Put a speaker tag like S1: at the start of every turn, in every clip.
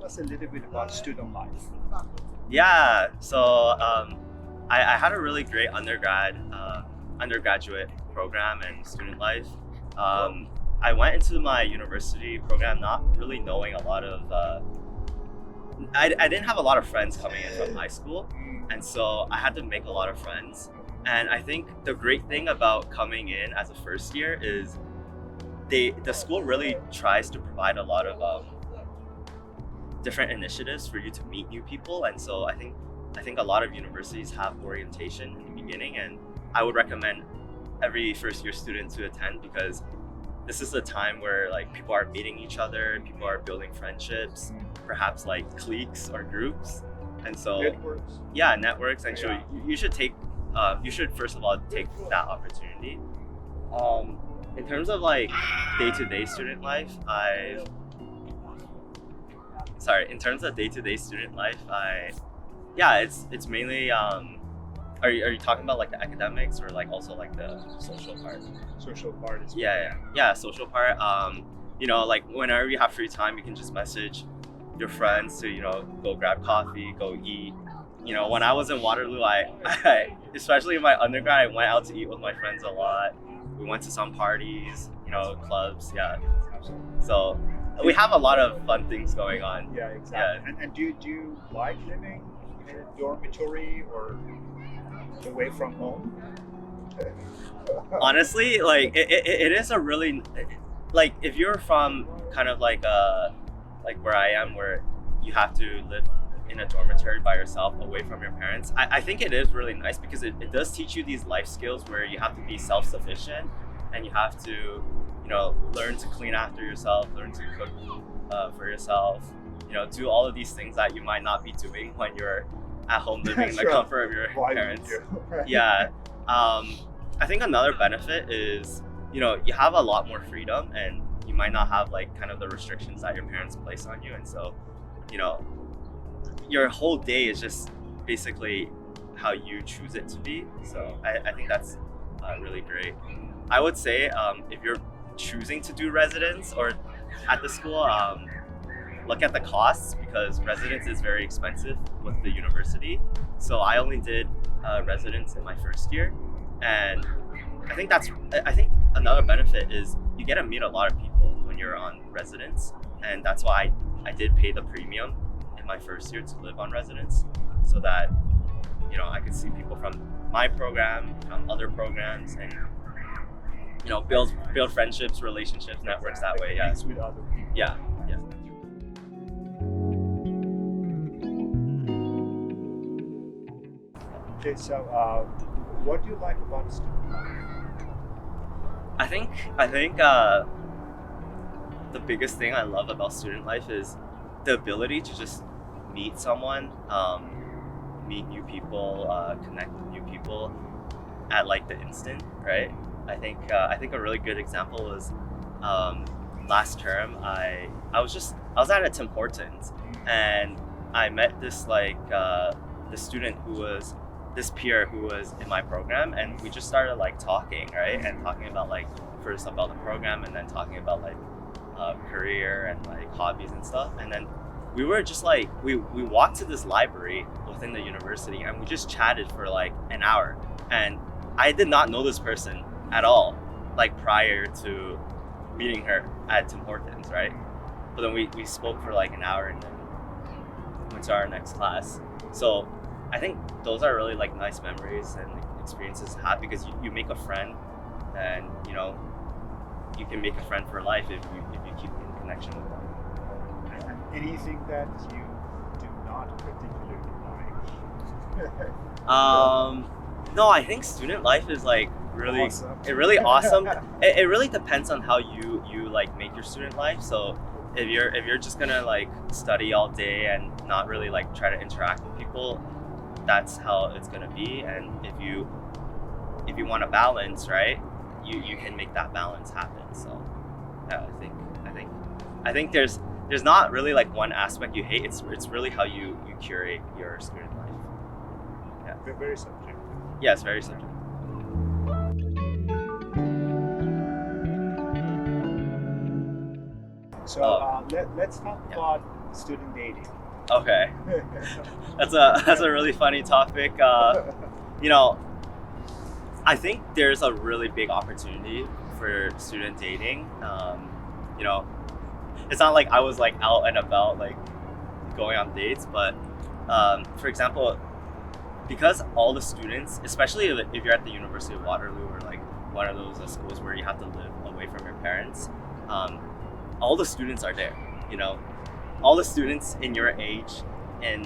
S1: us a little bit about student life.
S2: Yeah, so I had a really great undergraduate program and student life. I went into my university program not really knowing a lot of. I didn't have a lot of friends coming in from high school, and so I had to make a lot of friends. And I think the great thing about coming in as a first year is the school really tries to provide a lot of different initiatives for you to meet new people, and so I think a lot of universities have orientation in the beginning, and I would recommend every first year student to attend because this is a time where like people are meeting each other, people are building friendships, perhaps like cliques or groups, and so
S1: Networks.
S2: yeah, networks, and so
S1: Yeah.
S2: you should take you should first of all take that opportunity. In terms of like day-to-day student life, in terms of day-to-day student life, it's mainly are you talking about like the academics or like also like the social part?
S1: Social part is
S2: Yeah, social part. Like whenever you have free time, you can just message your friends to go grab coffee, go eat. When I was in Waterloo, I especially in my undergrad, I went out to eat with my friends a lot. We went to some parties, clubs. Yeah,
S1: absolutely.
S2: so we have a lot of fun things going on.
S1: Yeah, exactly. And do you like living in a dormitory or away from home?
S2: Honestly, like it is a really like if you're from kind of like where I am, where you have to live in a dormitory by yourself away from your parents, I think it is really nice because it does teach you these life skills where you have to be self-sufficient and you have to learn to clean after yourself, learn to cook for yourself, do all of these things that you might not be doing when you're at home living in the
S1: Sure.
S2: comfort of your
S1: Why would
S2: parents.
S1: you? Right?
S2: Yeah. I think another benefit is, you have a lot more freedom and you might not have like kind of the restrictions that your parents place on you. And so, your whole day is just basically how you choose it to be. So I think that's really great. I would say if you're choosing to do residence or at the school, look at the costs because residence is very expensive with the university. So I only did residence in my first year, and I think another benefit is you get to meet a lot of people when you're on residence, and that's why I did pay the premium in my first year to live on residence, so that I could see people from my program, from other programs, and build friendships, relationships, networks that way. Yeah,
S1: Mix with other people.
S2: yeah.
S1: Okay, so what do you like about student life?
S2: I think the biggest thing I love about student life is the ability to just meet someone, meet new people, connect with new people at like the instant, right? I think a really good example was last term. I was at a Tim Hortons and I met this this student who was this peer who was in my program, and we just started like talking, right? And talking about like first about the program and then talking about like career and like hobbies and stuff. And then we were just like we walked to this library within the university and we just chatted for like an hour. And I did not know this person at all, like prior to meeting her at Tim Hortons, right? But then we spoke for like an hour and then went to our next class. So I think those are really like nice memories and experiences to have because you make a friend, and you can make a friend for life if you keep in connection with them.
S1: And anything that you do not particularly like?
S2: No, I think student life is like really
S1: Awesome.
S2: really awesome. It really depends on how you like make your student life. So if you're just gonna like study all day and not really like try to interact with people, that's how it's gonna be. And if you want to balance, right, you can make that balance happen. So yeah, I think there's not really like one aspect you hate. It's really how you curate your student life. Yeah.
S1: They're very subjective.
S2: Yeah, it's very subjective.
S1: So let's talk
S2: Yeah.
S1: about student dating?
S2: Okay, that's a really funny topic. You know, I think there's a really big opportunity for student dating. You know, it's not like I was like out and about like going on dates, but for example, because all the students, especially if you're at the University of Waterloo or like one of those schools where you have to live away from your parents, all the students are there. You know, all the students in your age, in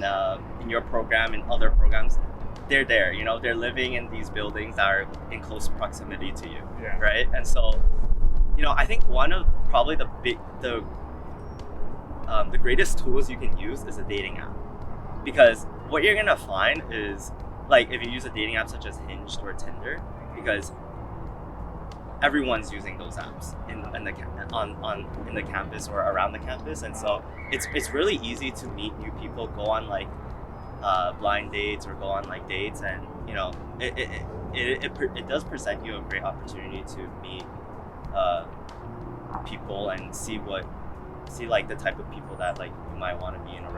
S2: your program and other programs, they're there. You know, they're living in these buildings that are in close proximity to you,
S1: Yeah.
S2: right? And so, you know, I think one of probably the greatest tools you can use is a dating app, because what you're gonna find is, like, if you use a dating app such as Hinge or Tinder, because everyone's using those apps in the campus or around the campus, and so it's really easy to meet new people, go on like blind dates or go on like dates, and you know it does present you a great opportunity to meet people and see like the type of people that like you might want to be in a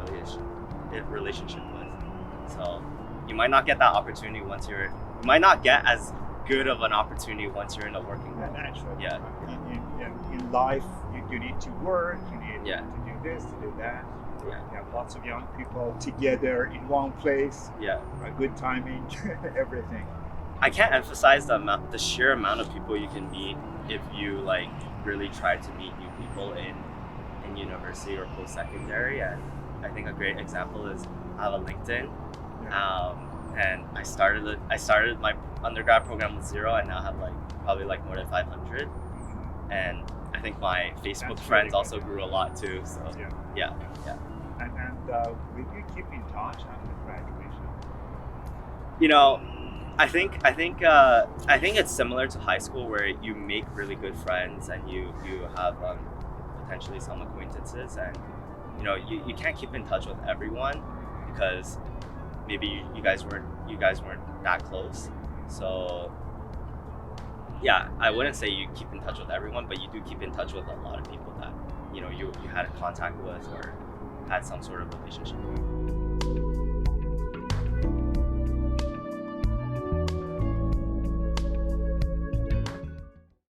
S2: relationship with. So you might not get that opportunity you might not get as good of an opportunity once you're in a working world.
S1: Naturally.
S2: Yeah.
S1: In life, you need to work, you need
S2: Yeah.
S1: to do this, to do that.
S2: Yeah.
S1: You have lots of young people together in one place,
S2: Yeah.
S1: a good timing, everything.
S2: I can't emphasize the sheer amount of people you can meet if you like really try to meet new people in university or post-secondary. And I think a great example is I have a LinkedIn, and I started my undergrad program with 0, and now have like probably like more than 500. And I think my Facebook
S1: That's
S2: friends
S1: really
S2: also grew a lot too. So yeah.
S1: And will you keep in touch after graduation?
S2: You know, I think it's similar to high school, where you make really good friends and you have potentially some acquaintances, and you know you can't keep in touch with everyone because maybe you guys weren't that close. So yeah, I wouldn't say you keep in touch with everyone, but you do keep in touch with a lot of people that you know you had a contact with or had some sort of relationship with.